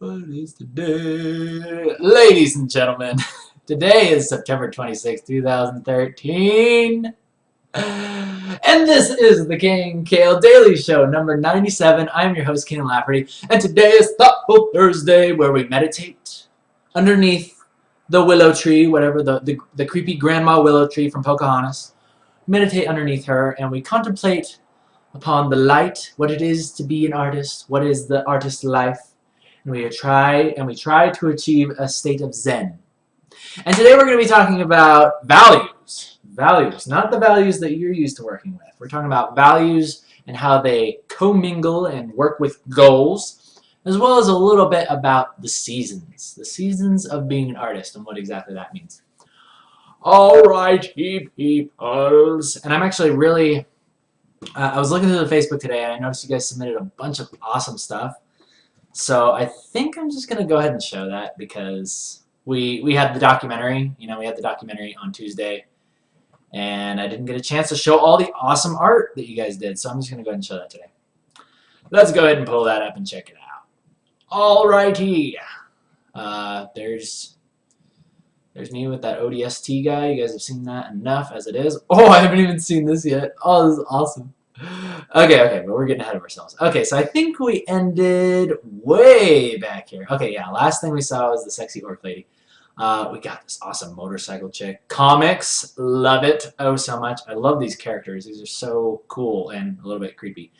What is today? Ladies and gentlemen, today is September 26, 2013. And this is the KNKL Daily Show, number 97. I'm your host, Kienan Lafferty, and today is Thoughtful Thursday, where we meditate underneath the willow tree, whatever, the creepy grandma willow tree from Pocahontas. Meditate underneath her, and we contemplate upon the light, what it is to be an artist, what is the artist's life, and we try to achieve a state of Zen. And today we're going to be talking about values. Values, not the values that you're used to working with. We're talking about values and how they commingle and work with goals, as well as a little bit about the seasons of being an artist and what exactly that means. Alrighty, peoples. And I'm actually really, I was looking through the Facebook today and I noticed you guys submitted a bunch of awesome stuff. So I think I'm just going to go ahead and show that because we had the documentary, we had the documentary on Tuesday. And I didn't get a chance to show all the awesome art that you guys did, so I'm just going to go ahead and show that today. Let's go ahead and pull that up and check it out. Alrighty. There's me with that ODST guy. You guys have seen that enough as it is. Oh, I haven't even seen this yet. Oh, this is awesome. Okay, but we're getting ahead of ourselves. Okay, so I think we ended way back here. Okay, yeah, last thing we saw was the sexy orc lady. We got this awesome motorcycle chick. Comics, love it oh so much. I love these characters. These are so cool and a little bit creepy.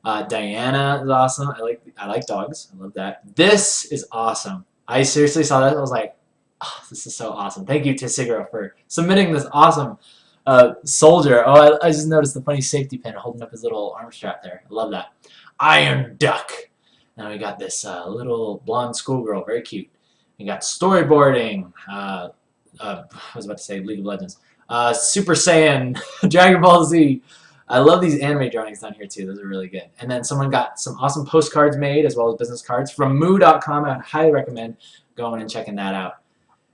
Diana is awesome. I like dogs. I love that. This is awesome. I seriously saw that. I was like, oh, this is so awesome. Thank you to Sigro for submitting this awesome soldier. Oh, I just noticed the funny safety pin holding up his little arm strap there. I love that. Iron Duck. Now we got this little blonde schoolgirl, very cute. We got storyboarding. I was about to say League of Legends. Super Saiyan, Dragon Ball Z. I love these anime drawings down here too. Those are really good. And then someone got some awesome postcards made as well as business cards from moo.com. I would highly recommend going and checking that out.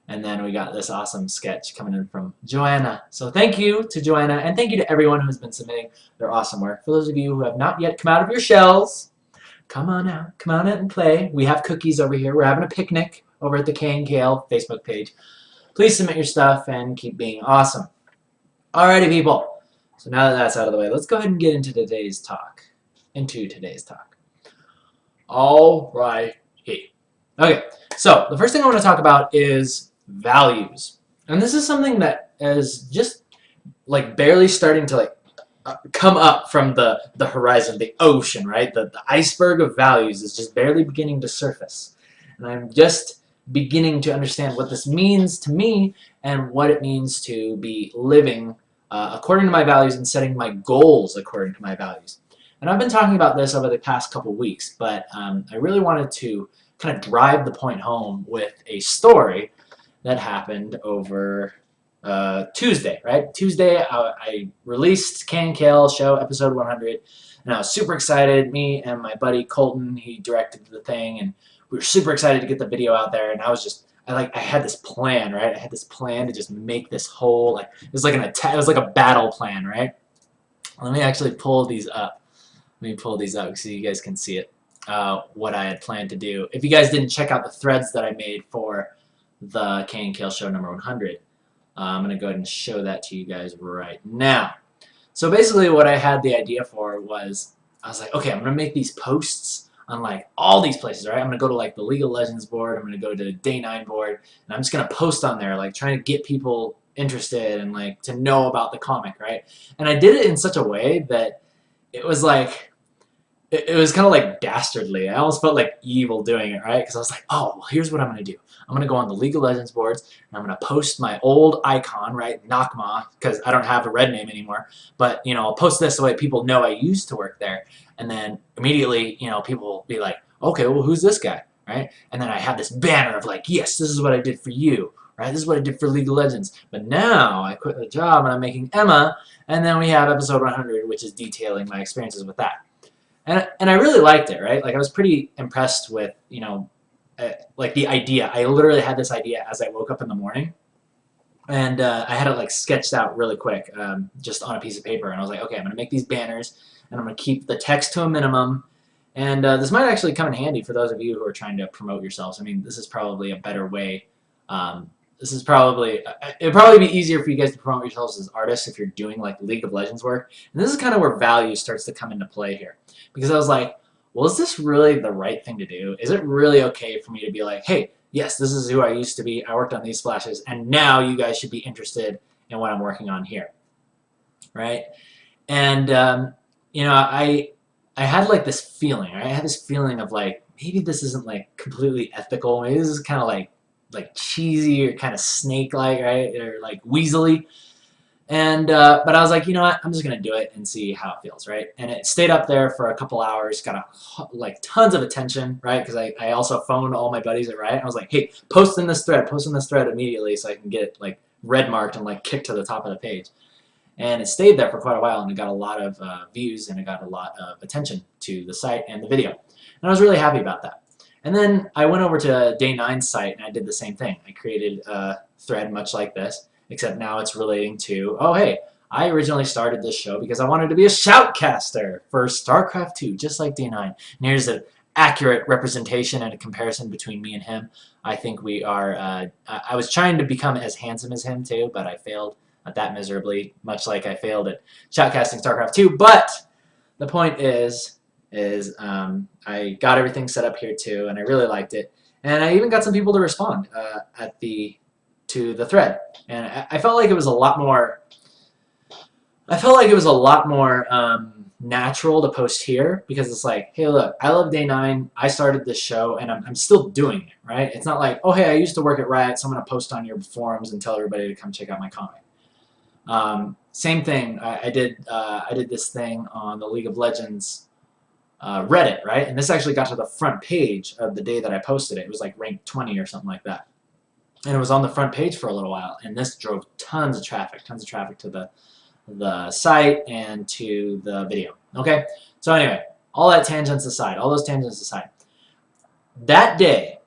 And then we got this awesome sketch coming in from Joanna. So thank you to Joanna, and thank you to everyone who's been submitting their awesome work. For those of you who have not yet come out of your shells, come on out and play. We have cookies over here. We're having a picnic over at the KNKL Facebook page. Please submit your stuff and keep being awesome. Alrighty, people. So now that that's out of the way, let's go ahead and get into today's talk. Alrighty. Okay, so the first thing I want to talk about is values. And this is something that is just like barely starting to come up from the horizon, the ocean, right? The iceberg of values is just barely beginning to surface. And I'm just beginning to understand what this means to me and what it means to be living according to my values and setting my goals according to my values. And I've been talking about this over the past couple weeks, but I really wanted to kind of drive the point home with a story that happened over Tuesday, right? Tuesday, I released KNKL show episode 100, and I was super excited. Me and my buddy Colton, he directed the thing, and we were super excited to get the video out there. And I had this plan, right? I had this plan to just make this whole, it was like it was like a battle plan, right? Let me actually pull these up. Let me pull these up so you guys can see it. What I had planned to do. If you guys didn't check out the threads that I made for the KNKL show number 100, I'm going to go ahead and show that to you guys right now. So basically what I had the idea for was, I was like, okay, I'm going to make these posts on all these places, right? I'm going to go to the League of Legends board, I'm going to go to Day 9 board, and I'm just going to post on there, trying to get people interested and to know about the comic, right? And I did it in such a way that it was it was kind of dastardly. I almost felt evil doing it, right? Because I was like, oh, well, here's what I'm going to do. I'm going to go on the League of Legends boards, and I'm going to post my old icon, right, Nakma, because I don't have a red name anymore. But, I'll post this the way people know I used to work there. And then immediately, people will be like, okay, well, who's this guy, right? And then I have this banner of yes, this is what I did for you, right? This is what I did for League of Legends. But now I quit the job, and I'm making Emma, and then we have episode 100, which is detailing my experiences with that. And I really liked it, right? I was pretty impressed with, the idea. I literally had this idea as I woke up in the morning. And I had it sketched out really quick, just on a piece of paper. And I was like, okay, I'm going to make these banners, and I'm going to keep the text to a minimum. And this might actually come in handy for those of you who are trying to promote yourselves. I mean, this is probably a better way. It'd probably be easier for you guys to promote yourselves as artists if you're doing like League of Legends work. And this is kind of where value starts to come into play here. Because I was like, well, is this really the right thing to do? Is it really okay for me to be like, hey, yes, this is who I used to be. I worked on these splashes, and now you guys should be interested in what I'm working on here, right? And you know, I had like this feeling, right? I had this feeling of like, maybe this isn't like completely ethical. Maybe this is kind of like cheesy or kind of snake-like, right? Or like weaselly. And but I was like, you know what? I'm just gonna do it and see how it feels, right? And it stayed up there for a couple hours, got like tons of attention, right? Because I also phoned all my buddies at Riot. I was like, hey, post in this thread immediately so I can get it like red marked and like kicked to the top of the page. And it stayed there for quite a while, and it got a lot of views, and it got a lot of attention to the site and the video. And I was really happy about that. And then I went over to Day 9's site, and I did the same thing. I created a thread much like this, except now it's relating to, oh, hey, I originally started this show because I wanted to be a shoutcaster for StarCraft 2, just like Day 9. And here's an accurate representation and a comparison between me and him. I think we are, I was trying to become as handsome as him, too, but I failed at that miserably, much like I failed at shoutcasting StarCraft 2. But the point is I got everything set up here too, and I really liked it. And I even got some people to respond to the thread, and I felt like it was a lot more. I felt like it was a lot more natural to post here because it's like, hey, look, I love Day 9. I started this show, and I'm still doing it, right? It's not like, oh, hey, I used to work at Riot, so I'm going to post on your forums and tell everybody to come check out my comic. Same thing. I did this thing on the League of Legends Reddit, right? And this actually got to the front page of the day that I posted it. It was like ranked 20 or something like that. And it was on the front page for a little while, and this drove tons of traffic to the site and to the video. Okay? So anyway, all those tangents aside, that day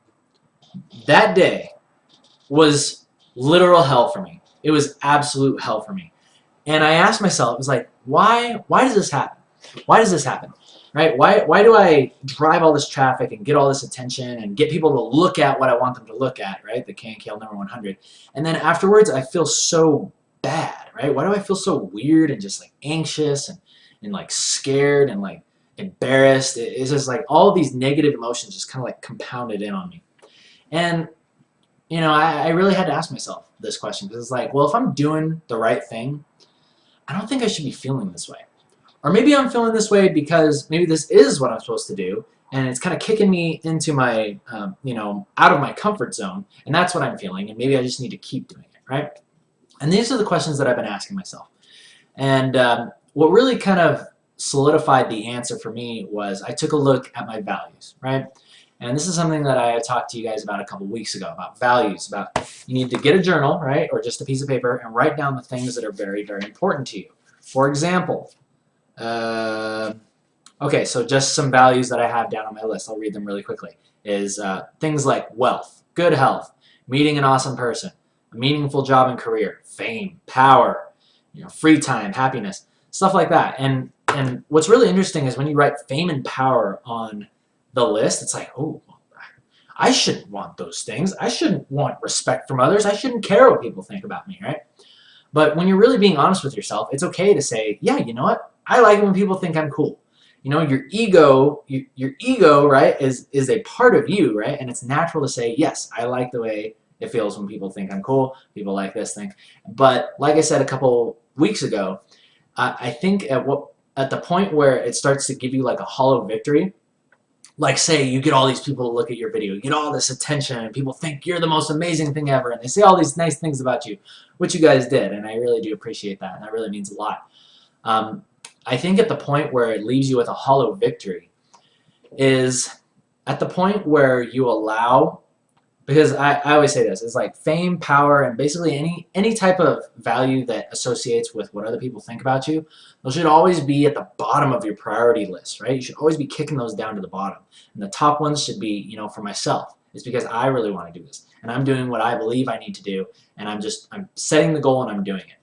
was literal hell for me. It was absolute hell for me. And I asked myself, it was like, why does this happen? Why does this happen? Right? Why do I drive all this traffic and get all this attention and get people to look at what I want them to look at, right? The KNKL number 100. And then afterwards, I feel so bad, right? Why do I feel so weird and just like anxious and like scared and like embarrassed? It's just like all of these negative emotions just kind of like compounded in on me. And, you know, I really had to ask myself this question because it's like, well, if I'm doing the right thing, I don't think I should be feeling this way. Or maybe I'm feeling this way because maybe this is what I'm supposed to do, and it's kind of kicking me into my, you know, out of my comfort zone, and that's what I'm feeling, and maybe I just need to keep doing it, right? And these are the questions that I've been asking myself. And what really kind of solidified the answer for me was I took a look at my values, right? And this is something that I talked to you guys about a couple weeks ago, about values, about you need to get a journal, right, or just a piece of paper, and write down the things that are very, very important to you. For example, okay, so just some values that I have down on my list, I'll read them really quickly, is things like wealth, good health, meeting an awesome person, a meaningful job and career, fame, power, you know, free time, happiness, stuff like that. And what's really interesting is when you write fame and power on the list, it's like, oh, I shouldn't want those things. I shouldn't want respect from others. I shouldn't care what people think about me, right? But when you're really being honest with yourself, it's okay to say, yeah, you know what? I like it when people think I'm cool. You know, your ego, right, is a part of you, right? And it's natural to say, yes, I like the way it feels when people think I'm cool. People like this thing. But like I said a couple weeks ago, I think at the point where it starts to give you like a hollow victory, like say you get all these people to look at your video, you get all this attention, and people think you're the most amazing thing ever, and they say all these nice things about you, which you guys did, and I really do appreciate that, and that really means a lot. I think at the point where it leaves you with a hollow victory is at the point where you allow, because I always say this, it's like fame, power, and basically any type of value that associates with what other people think about you, those should always be at the bottom of your priority list, right? You should always be kicking those down to the bottom. And the top ones should be, you know, for myself. It's because I really want to do this. And I'm doing what I believe I need to do, and I'm setting the goal and I'm doing it.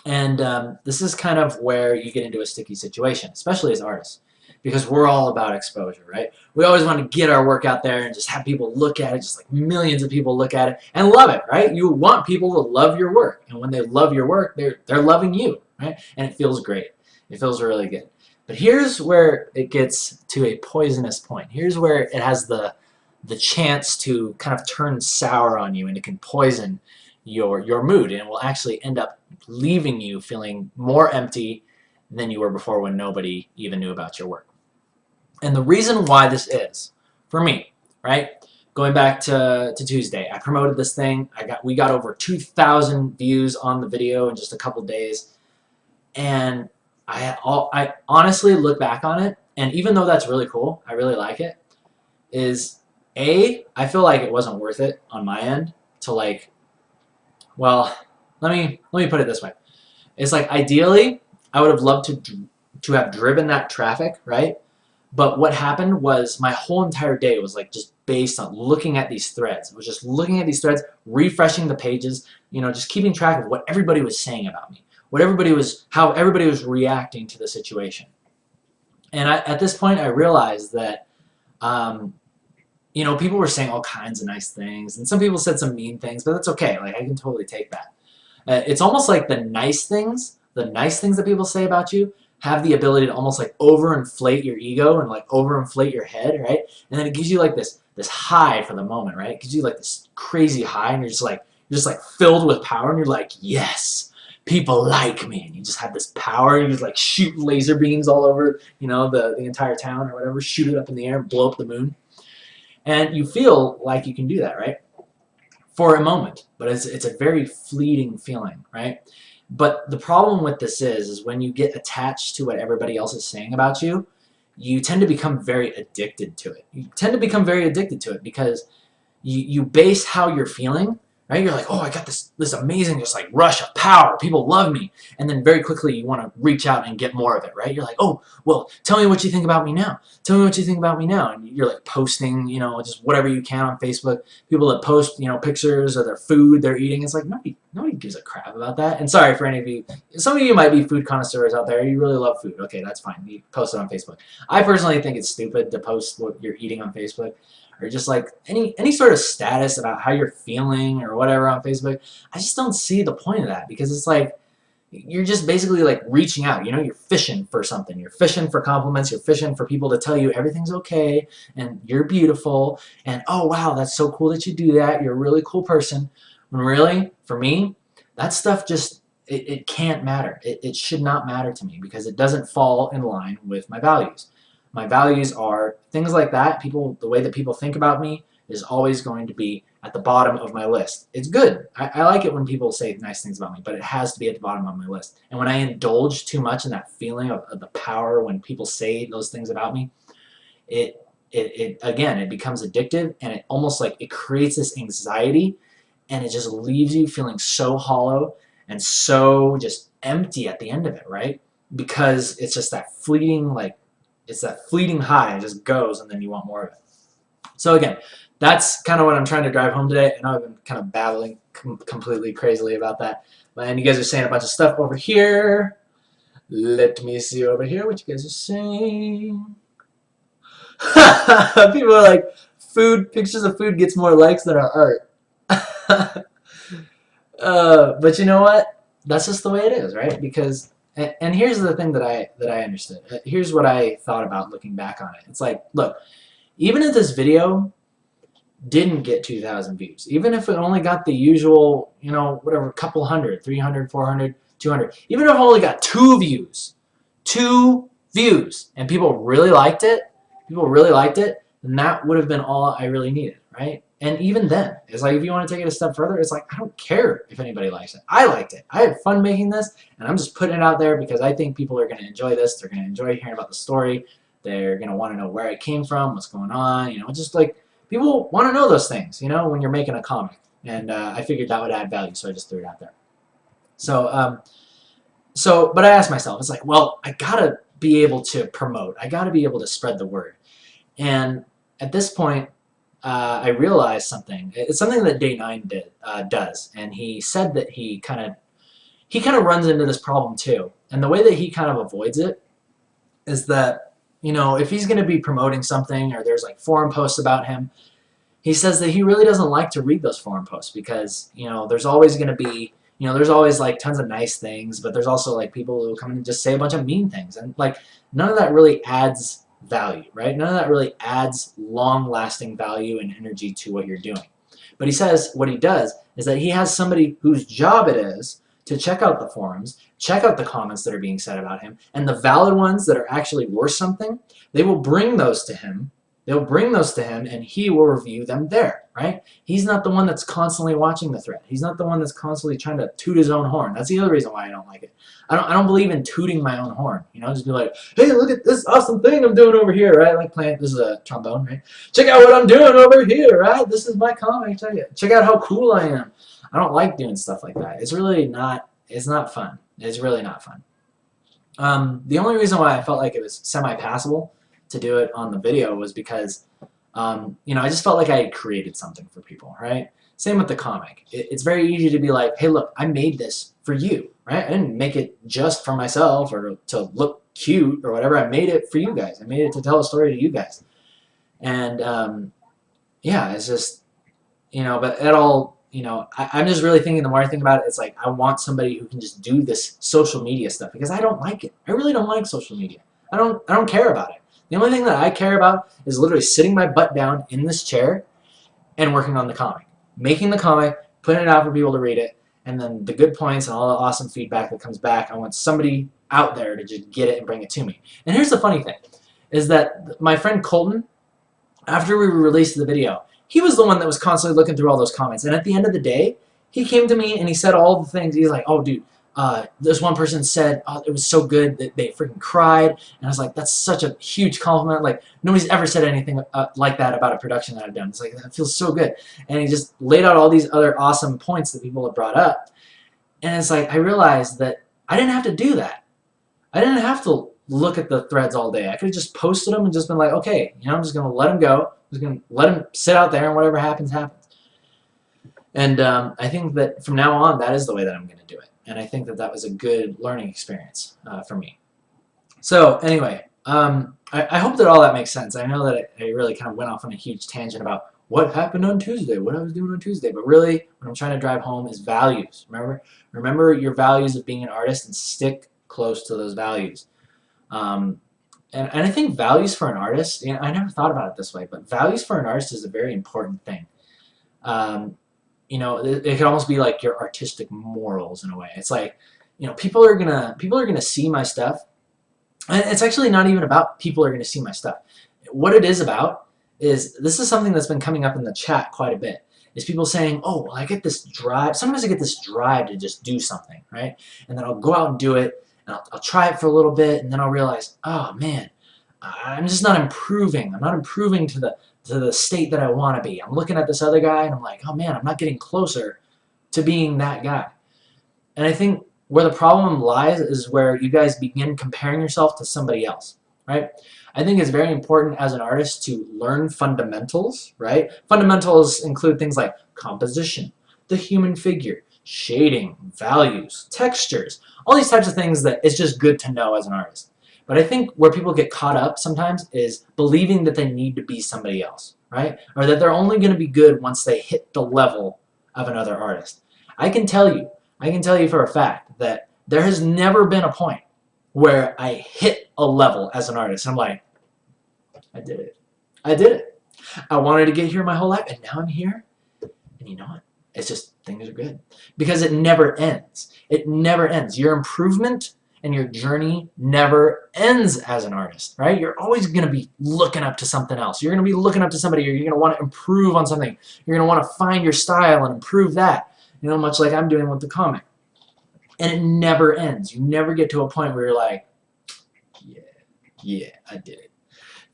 And this is kind of where you get into a sticky situation, especially as artists. because we're all about exposure, right? We always want to get our work out there and just have people look at it, just like millions of people look at it and love it, right? You want people to love your work, and when they love your work, they're loving you, right? And it feels great. It feels really good. But here's where it gets to a poisonous point. Here's where it has the chance to kind of turn sour on you, and it can poison your mood, and it will actually end up leaving you feeling more empty than you were before when nobody even knew about your work. And the reason why this is, for me, right? Going back to Tuesday, I promoted this thing. We got over 2,000 views on the video in just a couple days, and I honestly look back on it, and even though that's really cool, I really like it, I feel like it wasn't worth it on my end to like, well, let me put it this way. It's like ideally, I would have loved to have driven that traffic, right? But what happened was my whole entire day was like just based on looking at these threads. I was just looking at these threads, refreshing the pages, just keeping track of what everybody was saying about me, how everybody was reacting to the situation. And at this point, I realized that, people were saying all kinds of nice things, and some people said some mean things, but that's okay. Like, I can totally take that. It's almost like the nice things that people say about you have the ability to almost like overinflate your ego and like overinflate your head, right? And then it gives you like this high for the moment, right? It gives you like this crazy high, and you're just like filled with power, and you're like, yes, people like me, and you just have this power, and you just like shoot laser beams all over, the entire town or whatever, shoot it up in the air, blow up the moon, and you feel like you can do that, right? For a moment, but it's a very fleeting feeling, right? But the problem with this is when you get attached to what everybody else is saying about you, you tend to become very addicted to it. You tend to become very addicted to it because you base how you're feeling, right? You're like, oh, I got this amazing just like rush of power. People love me. And then very quickly you want to reach out and get more of it, right? You're like, oh, well, tell me what you think about me now. Tell me what you think about me now. And you're like posting, just whatever you can on Facebook. People that post, pictures of their food they're eating. It's like nobody gives a crap about that. And sorry for any of you. Some of you might be food connoisseurs out there. You really love food. Okay, that's fine. You post it on Facebook. I personally think it's stupid to post what you're eating on Facebook, or just like any sort of status about how you're feeling or whatever on Facebook. I just don't see the point of that, because it's like you're just basically like reaching out. You're fishing for something. You're fishing for compliments. You're fishing for people to tell you everything's okay and you're beautiful and, oh wow, that's so cool that you do that. You're a really cool person. When really, for me, that stuff just it can't matter. It should not matter to me, because it doesn't fall in line with my values. My values are things like that. The way that people think about me is always going to be at the bottom of my list. It's good. I like it when people say nice things about me, but it has to be at the bottom of my list. And when I indulge too much in that feeling of the power when people say those things about me, it becomes addictive, and it almost like it creates this anxiety, and it just leaves you feeling so hollow and so just empty at the end of it, right? Because it's just that fleeting high. It just goes, and then you want more of it. So again, that's kind of what I'm trying to drive home today. I know I've been kind of babbling completely crazily about that. And you guys are saying a bunch of stuff over here. Let me see over here what you guys are saying. People are like, pictures of food gets more likes than our art. But you know what? That's just the way it is, right? Because, and here's the thing that I understood. Here's what I thought about looking back on it. It's like, look, even if this video didn't get 2,000 views, even if it only got the usual, whatever, couple hundred, 300, 400, 200, even if it only got 2 views, and people really liked it, then that would have been all I really needed, right? And even then, it's like, if you want to take it a step further, it's like, I don't care if anybody likes it. I liked it. I had fun making this, and I'm just putting it out there because I think people are going to enjoy this. They're going to enjoy hearing about the story. They're going to want to know where it came from, what's going on, just like, people want to know those things, when you're making a comic. And I figured that would add value, so I just threw it out there. But I asked myself, it's like, well, I got to be able to promote. I got to be able to spread the word. And at this point, I realized something. It's something that Day 9 does, and he said that he kind of runs into this problem too. And the way that he kind of avoids it is that if he's going to be promoting something or there's like forum posts about him, he says that he really doesn't like to read those forum posts because, there's always going to be, there's always like tons of nice things, but there's also like people who come and just say a bunch of mean things. And like none of that really adds value, right? None of that really adds long-lasting value and energy to what you're doing. But he says what he does is that he has somebody whose job it is to check out the forums, check out the comments that are being said about him, and the valid ones that are actually worth something, they will bring those to him. They'll bring those to him, and he will review them there, right? He's not the one that's constantly watching the thread. He's not the one that's constantly trying to toot his own horn. That's the other reason why I don't like it. I don't believe in tooting my own horn. Just be like, hey, look at this awesome thing I'm doing over here, right? Like playing, this is a trombone, right? Check out what I'm doing over here, right? This is my comic. Check out how cool I am. I don't like doing stuff like that. It's really not. It's not fun. It's really not fun. The only reason why I felt like it was semi-passable to do it on the video was because, I just felt like I had created something for people, right? Same with the comic. It's very easy to be like, hey, look, I made this for you, right? I didn't make it just for myself or to look cute or whatever. I made it for you guys. I made it to tell a story to you guys. And, yeah, it's just, but it all, I'm just really thinking, the more I think about it, it's like I want somebody who can just do this social media stuff because I don't like it. I really don't like social media. I don't care about it. The only thing that I care about is literally sitting my butt down in this chair and working on the comic. Making the comic, putting it out for people to read it, and then the good points and all the awesome feedback that comes back, I want somebody out there to just get it and bring it to me. And here's the funny thing, is that my friend Colton, after we released the video, he was the one that was constantly looking through all those comments. And at the end of the day, he came to me and he said all the things. He's like, oh, dude, this one person said, oh, it was so good that they freaking cried. And I was like, that's such a huge compliment. Like, nobody's ever said anything like that about a production that I've done. It's like, that feels so good. And he just laid out all these other awesome points that people have brought up. And it's like, I realized that I didn't have to do that. I didn't have to look at the threads all day. I could have just posted them and just been like, okay, I'm just going to let them go. I'm just going to let them sit out there and whatever happens, happens. And I think that from now on, that is the way that I'm going to do it. And I think that that was a good learning experience for me. So anyway, I hope that all that makes sense. I know that I really kind of went off on a huge tangent about what happened on Tuesday, what I was doing on Tuesday. But really, what I'm trying to drive home is values. Remember your values of being an artist and stick close to those values. And I think values for an artist, I never thought about it this way, but values for an artist is a very important thing. It could almost be like your artistic morals in a way. It's like, people are gonna see my stuff. And it's actually not even about people are gonna see my stuff. What it is about is, this is something that's been coming up in the chat quite a bit, is people saying, oh, well, I get this drive. Sometimes I get this drive to just do something, right? And then I'll go out and do it. And I'll try it for a little bit, and then I'll realize, oh man, I'm just not improving. I'm not improving to the state that I want to be. I'm looking at this other guy, and I'm like, oh man, I'm not getting closer to being that guy. And I think where the problem lies is where you guys begin comparing yourself to somebody else, right? I think it's very important as an artist to learn fundamentals, right? Fundamentals include things like composition, the human figure, shading, values, textures, all these types of things that it's just good to know as an artist. But I think where people get caught up sometimes is believing that they need to be somebody else, right? Or that they're only going to be good once they hit the level of another artist. I can tell you for a fact that there has never been a point where I hit a level as an artist and I'm like, I did it. I did it. I wanted to get here my whole life, and now I'm here. And you know what? It's just, things are good. Because it never ends. It never ends. Your improvement and your journey never ends as an artist, right? You're always going to be looking up to something else. You're going to be looking up to somebody, or you're going to want to improve on something. You're going to want to find your style and improve that. Much like I'm doing with the comic. And it never ends. You never get to a point where you're like, yeah, I did it.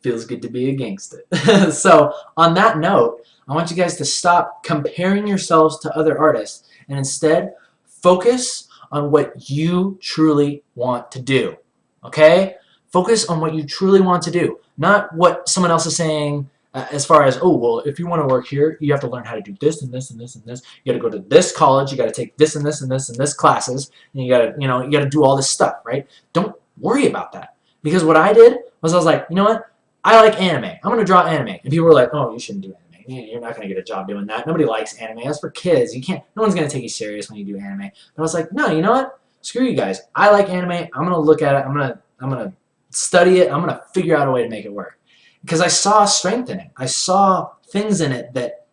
Feels good to be a gangster. So on that note, I want you guys to stop comparing yourselves to other artists and instead focus on what you truly want to do. Okay? Focus on what you truly want to do, not what someone else is saying as far as, oh, well, if you want to work here, you have to learn how to do this and this and this and this. You got to go to this college, you got to take this and this and this and this classes, and you got to, you got to do all this stuff, right? Don't worry about that. Because what I did was I was like, you know what? I like anime. I'm going to draw anime. And people were like, oh, you shouldn't do anime. You're not going to get a job doing that. Nobody likes anime. That's for kids. You can't. No one's going to take you serious when you do anime. And I was like, no, you know what? Screw you guys. I like anime. I'm going to look at it. I'm going to study it. I'm going to figure out a way to make it work. Because I saw strength in it. I saw things in it that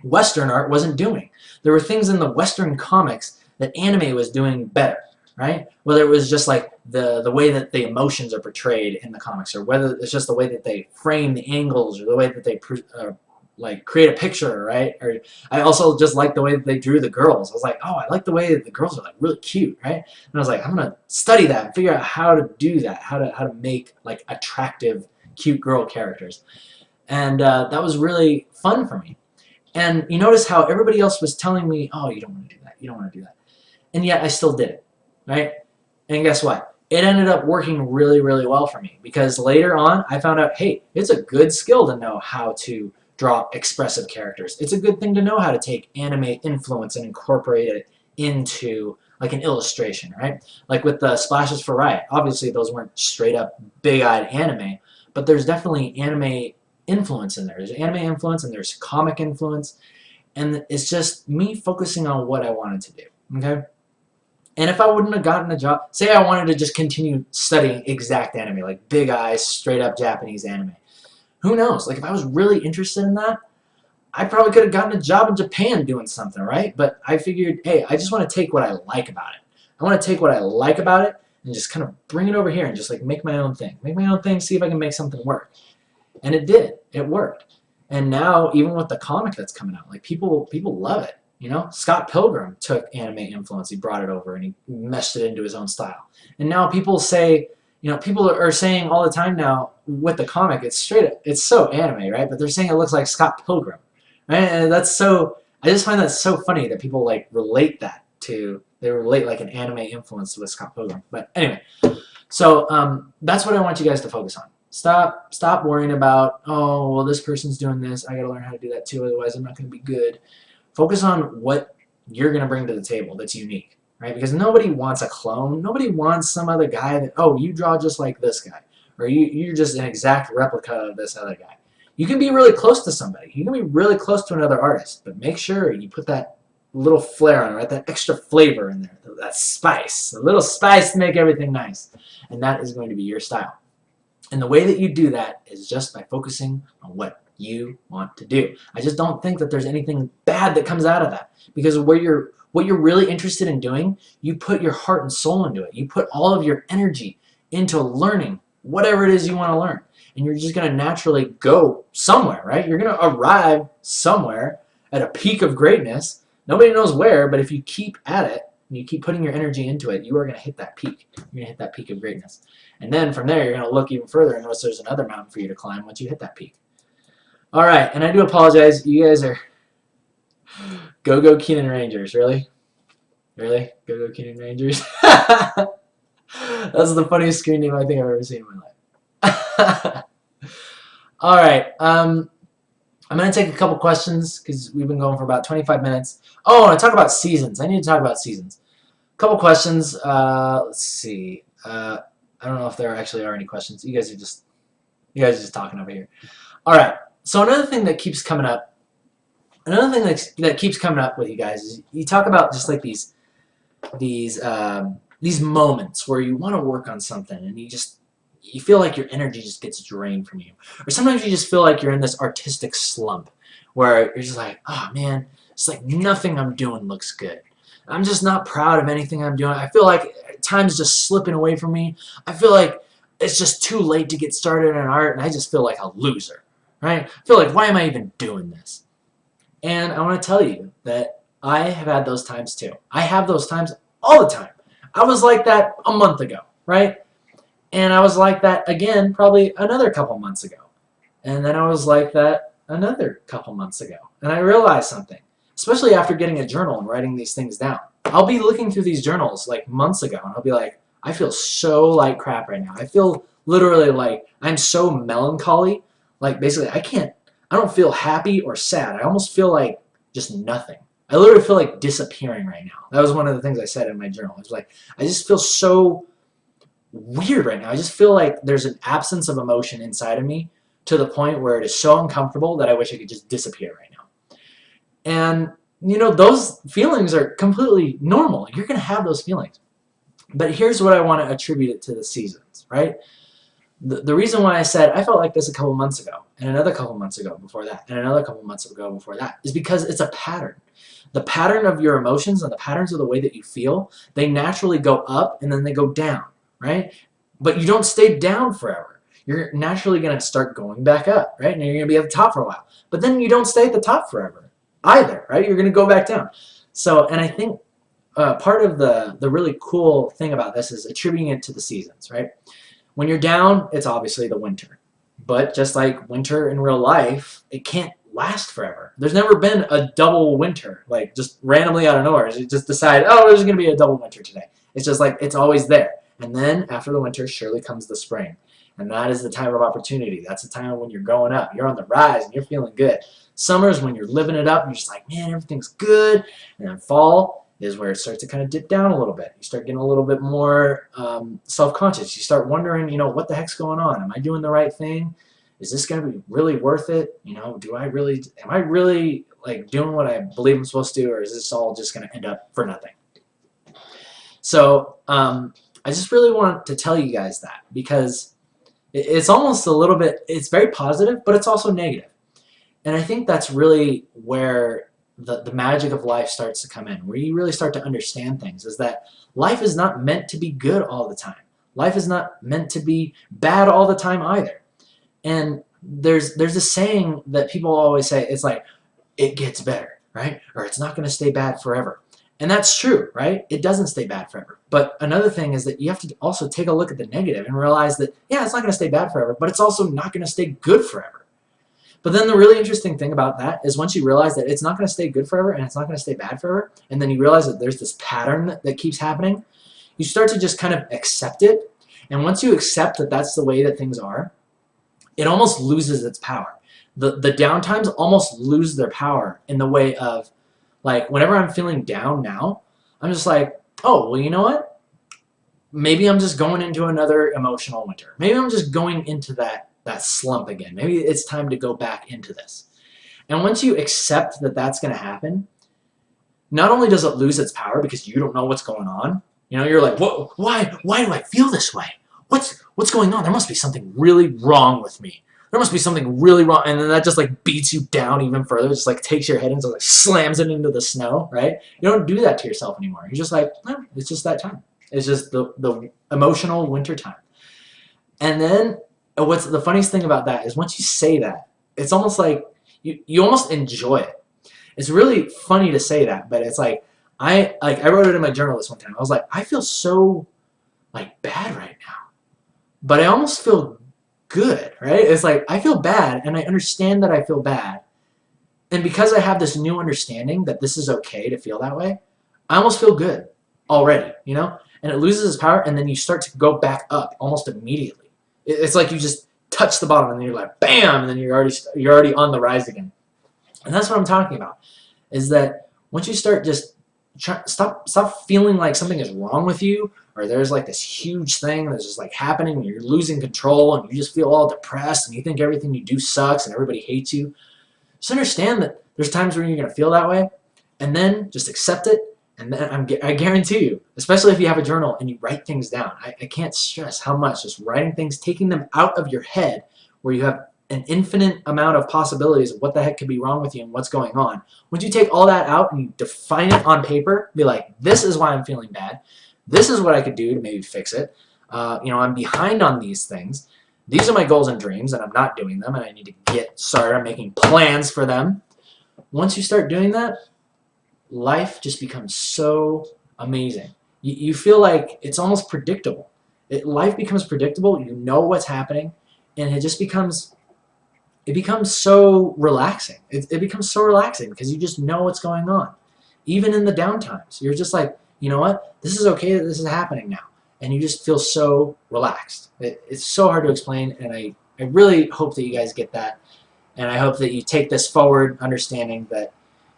Western art wasn't doing. There were things in the Western comics that anime was doing better, right? Whether it was just like the way that the emotions are portrayed in the comics, or whether it's just the way that they frame the angles, or the way that they like create a picture, right? Or I also just like the way that they drew the girls. I was like, oh, I like the way that the girls are like really cute, right? And I was like, I'm gonna study that and figure out how to do that, how to make like attractive, cute girl characters, and that was really fun for me. And you notice how everybody else was telling me, oh, you don't want to do that, you don't want to do that, and yet I still did it, right? And guess what? It ended up working really, really well for me, because later on I found out, hey, it's a good skill to know how to draw expressive characters. It's a good thing to know how to take anime influence and incorporate it into like an illustration, right? Like with the splashes for Riot. Obviously those weren't straight up big-eyed anime, but there's definitely anime influence in there. There's anime influence and there's comic influence, and it's just me focusing on what I wanted to do, okay? And if I wouldn't have gotten a job, say I wanted to just continue studying exact anime, like big eyes, straight up Japanese anime, who knows? Like if I was really interested in that, I probably could have gotten a job in Japan doing something, right? But I figured, hey, I just want to take what I like about it. I want to take what I like about it and just kind of bring it over here and just like make my own thing. Make my own thing, see if I can make something work. And it did. It worked. And now, even with the comic that's coming out, like people love it. You know, Scott Pilgrim took anime influence, he brought it over and he meshed it into his own style. And now people say, you know, people are saying all the time now with the comic, it's straight up, it's so anime, right? But they're saying it looks like Scott Pilgrim, right? And that's so, I just find that so funny that people like relate that to, they relate like an anime influence with Scott Pilgrim. But anyway, so that's what I want you guys to focus on. Stop worrying about, oh, well, this person's doing this, I gotta learn how to do that too, otherwise I'm not gonna be good. Focus on what you're going to bring to the table that's unique, right? Because nobody wants a clone. Nobody wants some other guy that, oh, you draw just like this guy, or you're just an exact replica of this other guy. You can be really close to somebody. You can be really close to another artist, but make sure you put that little flair on it, right? That extra flavor in there, that spice, a little spice to make everything nice. And that is going to be your style. And the way that you do that is just by focusing on what you want to do. I just don't think that there's anything bad that comes out of that, because what you're really interested in doing, you put your heart and soul into it. You put all of your energy into learning whatever it is you want to learn, and you're just going to naturally go somewhere, right? You're going to arrive somewhere at a peak of greatness. Nobody knows where, but if you keep at it and you keep putting your energy into it, you are going to hit that peak. You're going to hit that peak of greatness. And then from there, you're going to look even further and notice there's another mountain for you to climb once you hit that peak. All right, and I do apologize. You guys are Go Kienan Rangers, really? Really? Go Kienan Rangers? That's the funniest screen name I think I've ever seen in my life. All right, I'm going to take a couple questions because we've been going for about 25 minutes. Oh, I want to talk about seasons. I need to talk about seasons. A couple questions. Let's see. I don't know if there actually are any questions. You guys are just talking over here. All right. So another thing that keeps coming up, that keeps coming up with you guys is you talk about just like these moments where you want to work on something and you feel like your energy just gets drained from you, or sometimes you just feel like you're in this artistic slump where you're just like, oh man, it's like nothing I'm doing looks good. I'm just not proud of anything I'm doing. I feel like time's just slipping away from me. I feel like it's just too late to get started in art, and I just feel like a loser. Right? I feel like, why am I even doing this? And I want to tell you that I have had those times too. I have those times all the time. I was like that a month ago, right? And I was like that again probably another couple months ago. And then I was like that another couple months ago. And I realized something, especially after getting a journal and writing these things down. I'll be looking through these journals like months ago, and I'll be like, I feel so like crap right now. I feel literally like I'm so melancholy. Like, basically, I don't feel happy or sad. I almost feel like just nothing. I literally feel like disappearing right now. That was one of the things I said in my journal. I was like, I just feel so weird right now. I just feel like there's an absence of emotion inside of me to the point where it is so uncomfortable that I wish I could just disappear right now. And, you know, those feelings are completely normal. You're going to have those feelings. But here's what I want to attribute it to the seasons, right? The reason why I said I felt like this a couple months ago, and another couple months ago before that, and another couple months ago before that, is because it's a pattern. The pattern of your emotions and the patterns of the way that you feel, they naturally go up and then they go down, right? But you don't stay down forever. You're naturally going to start going back up, right? And you're going to be at the top for a while. But then you don't stay at the top forever either, right? You're going to go back down. So, and I think part of the really cool thing about this is attributing it to the seasons, right? When you're down, it's obviously the winter. But just like winter in real life, it can't last forever. There's never been a double winter, like just randomly out of nowhere. You just decide, oh, there's going to be a double winter today. It's just like it's always there. And then after the winter, surely comes the spring. And that is the time of opportunity. That's the time when you're going up. You're on the rise and you're feeling good. Summer's when you're living it up and you're just like, man, everything's good. And then fall is where it starts to kind of dip down a little bit. You start getting a little bit more self-conscious. You start wondering, you know, what the heck's going on? Am I doing the right thing? Is this going to be really worth it? You know, am I really like doing what I believe I'm supposed to, or is this all just going to end up for nothing? So I just really want to tell you guys that, because it's almost a little bit, it's very positive, but it's also negative. And I think that's really where the magic of life starts to come in, where you really start to understand things, is that life is not meant to be good all the time. Life is not meant to be bad all the time either. And there's a saying that people always say, it's like, it gets better, right? Or it's not going to stay bad forever. And that's true, right? It doesn't stay bad forever. But another thing is that you have to also take a look at the negative and realize that, yeah, it's not going to stay bad forever, but it's also not going to stay good forever. But then the really interesting thing about that is once you realize that it's not going to stay good forever and it's not going to stay bad forever, and then you realize that there's this pattern that keeps happening, you start to just kind of accept it. And once you accept that that's the way that things are, it almost loses its power. The downtimes almost lose their power in the way of, like, whenever I'm feeling down now, I'm just like, oh, well, you know what? Maybe I'm just going into another emotional winter. Maybe I'm just going into that slump again. Maybe it's time to go back into this. And once you accept that that's going to happen, not only does it lose its power because you don't know what's going on, you know, you're like, what? Why do I feel this way? What's going on? There must be something really wrong with me. There must be something really wrong. And then that just like beats you down even further. It just like takes your head and just like slams it into the snow, right? You don't do that to yourself anymore. You're just like, no, it's just that time. It's just the emotional winter time. And then what's the funniest thing about that is once you say that, it's almost like you almost enjoy it. It's really funny to say that, but it's like I wrote it in my journal this one time. I was like, I feel so like bad right now, but I almost feel good, right? It's like I feel bad and I understand that I feel bad. And because I have this new understanding that this is okay to feel that way, I almost feel good already, you know? And it loses its power and then you start to go back up almost immediately. It's like you just touch the bottom and then you're like, bam, and then you're already on the rise again. And that's what I'm talking about, is that once you start just stop feeling like something is wrong with you, or there's like this huge thing that's just like happening and you're losing control and you just feel all depressed and you think everything you do sucks and everybody hates you, just understand that there's times where you're going to feel that way, and then just accept it. And then I guarantee you, especially if you have a journal and you write things down, I can't stress how much just writing things, taking them out of your head where you have an infinite amount of possibilities of what the heck could be wrong with you and what's going on. Once you take all that out and you define it on paper, be like, this is why I'm feeling bad. This is what I could do to maybe fix it. You know, I'm behind on these things. These are my goals and dreams, and I'm not doing them, and I need to get started on making plans for them. Once you start doing that, life just becomes so amazing. You feel like it's almost predictable. Life becomes predictable. You know what's happening, and it just becomes so relaxing. It becomes so relaxing because you just know what's going on. Even in the downtimes, you're just like, you know what? This is okay that this is happening now. And you just feel so relaxed. It's so hard to explain, and I really hope that you guys get that. And I hope that you take this forward, understanding that,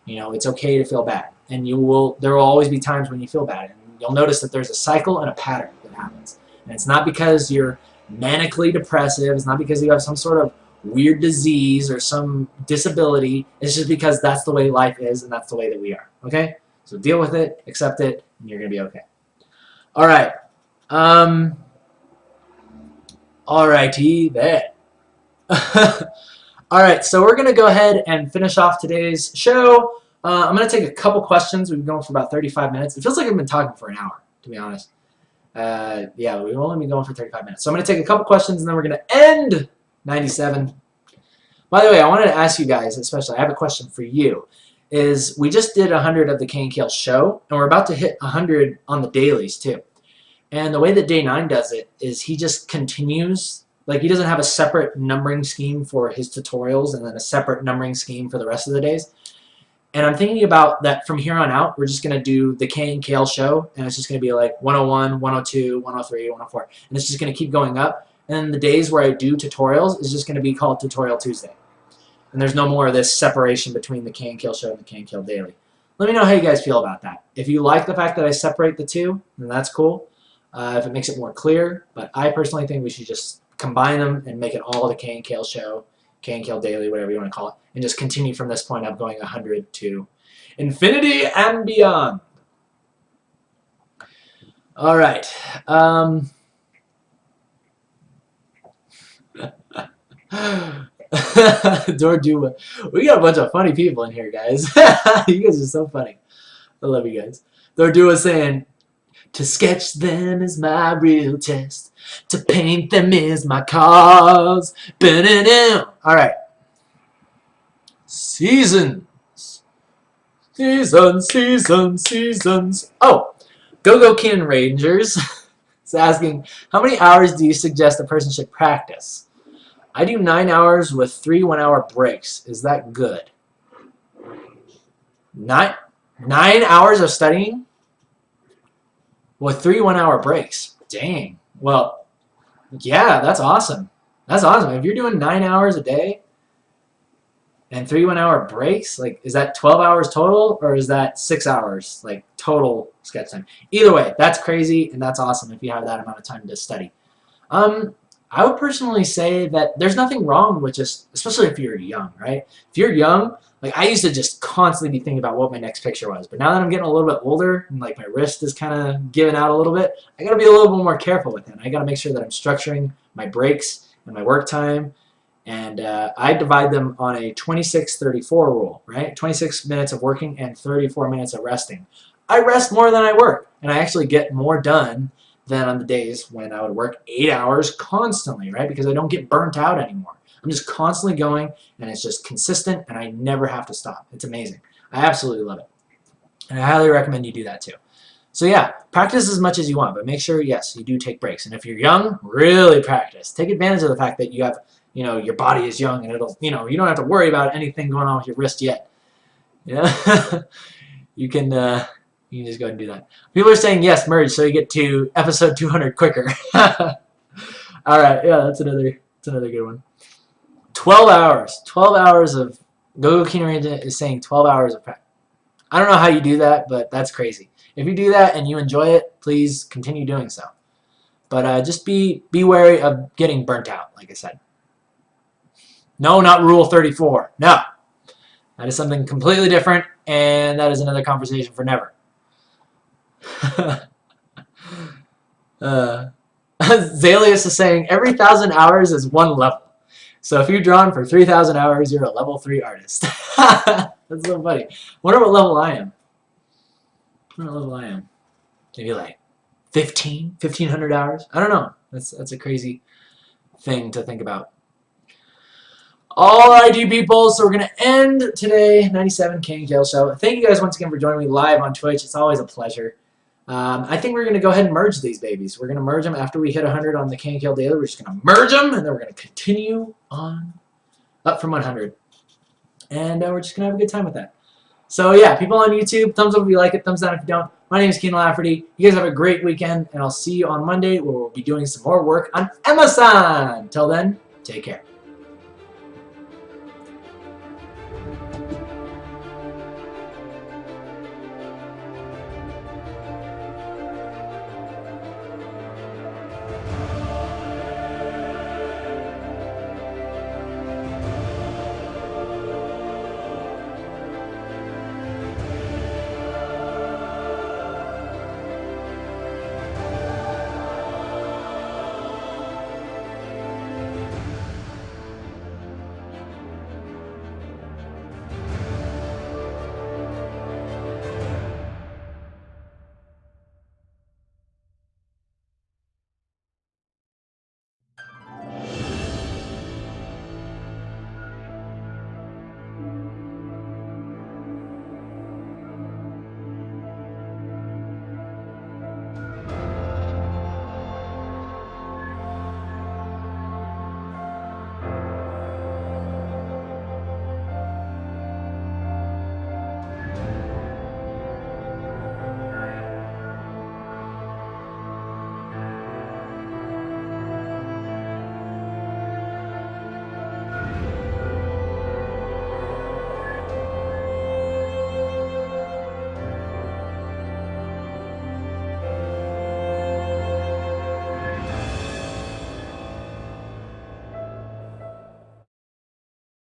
you know, it's okay to feel bad. And there will always be times when you feel bad. And you'll notice that there's a cycle and a pattern that happens. And it's not because you're manically depressive. It's not because you have some sort of weird disease or some disability. It's just because that's the way life is and that's the way that we are. Okay? So deal with it, accept it, and you're going to be okay. All right. Alrighty then. All right, so we're going to go ahead and finish off today's show. I'm going to take a couple questions. We've been going for about 35 minutes. It feels like I've been talking for an hour, to be honest. Yeah, we've only been going for 35 minutes. So I'm going to take a couple questions, and then we're going to end 97. By the way, I wanted to ask you guys, especially, I have a question for you. We just did 100 of the KNKL show, and we're about to hit 100 on the dailies, too. And the way that Day 9 does it is he just continues. Like, he doesn't have a separate numbering scheme for his tutorials and then a separate numbering scheme for the rest of the days. And I'm thinking about that from here on out, we're just going to do the KNKL show, and it's just going to be like 101, 102, 103, 104. And it's just going to keep going up. And then the days where I do tutorials is just going to be called Tutorial Tuesday. And there's no more of this separation between the KNKL show and the KNKL Daily. Let me know how you guys feel about that. If you like the fact that I separate the two, then that's cool. If it makes it more clear. But I personally think we should just combine them and make it all the KNKL show, KNKL Daily, whatever you want to call it, and just continue from this point up going 100 to infinity and beyond. All right. Dordua. We got a bunch of funny people in here, guys. You guys are so funny. I love you guys. Dordua saying, to sketch them is my real test. To paint them is my cause. Alright. Seasons. Seasons. Oh! Go Kienan Rangers is asking, how many hours do you suggest a person should practice? I do 9 hours with 3 1-hour breaks. Is that good? 9 hours of studying? With 3 1-hour breaks. Dang. Well, yeah, that's awesome. That's awesome. If you're doing 9 hours a day and 3 1-hour breaks, like, is that 12 hours total or is that 6 hours, like, total sketch time? Either way, that's crazy and that's awesome if you have that amount of time to study. I would personally say that there's nothing wrong with just, especially if you're young, right? If you're young, like, I used to just constantly be thinking about what my next picture was. But now that I'm getting a little bit older and, like, my wrist is kind of giving out a little bit, I got to be a little bit more careful with it. I got to make sure that I'm structuring my breaks and my work time. And I divide them on a 26-34 rule, right? 26 minutes of working and 34 minutes of resting. I rest more than I work, and I actually get more done than on the days when I would work 8 hours constantly, right? Because I don't get burnt out anymore. I'm just constantly going, and it's just consistent, and I never have to stop. It's amazing. I absolutely love it. And I highly recommend you do that too. So yeah, practice as much as you want, but make sure, yes, you do take breaks. And if you're young, really practice. Take advantage of the fact that you have, you know, your body is young, and it'll, you know, you don't have to worry about anything going on with your wrist yet. Yeah, you can just go ahead and do that. People are saying yes, merge, so you get to episode 200 quicker. All right, yeah, that's another good one. 12 hours. 12 hours of Kienan is saying 12 hours of practice. I don't know how you do that, but that's crazy. If you do that and you enjoy it, please continue doing so. But just be wary of getting burnt out, like I said. No, not Rule 34. No. That is something completely different, and that is another conversation for never. Zalius is saying every 1,000 hours is 1 level. So if you're drawn for 3,000 hours, you're a level 3 artist. That's so funny. Wonder what level I am. Wonder what level I am. Maybe like 1,500 hours? I don't know. That's a crazy thing to think about. Alrighty, people. So we're going to end today, 97 KNKL Show. Thank you guys once again for joining me live on Twitch. It's always a pleasure. I think we're going to go ahead and merge these babies. We're going to merge them after we hit 100 on the KNKL Daily. We're just going to merge them, and then we're going to continue on up from 100. And we're just going to have a good time with that. So, yeah, people on YouTube, thumbs up if you like it, thumbs down if you don't. My name is Kienan Lafferty. You guys have a great weekend, and I'll see you on Monday where we'll be doing some more work on Amazon. Till then, take care.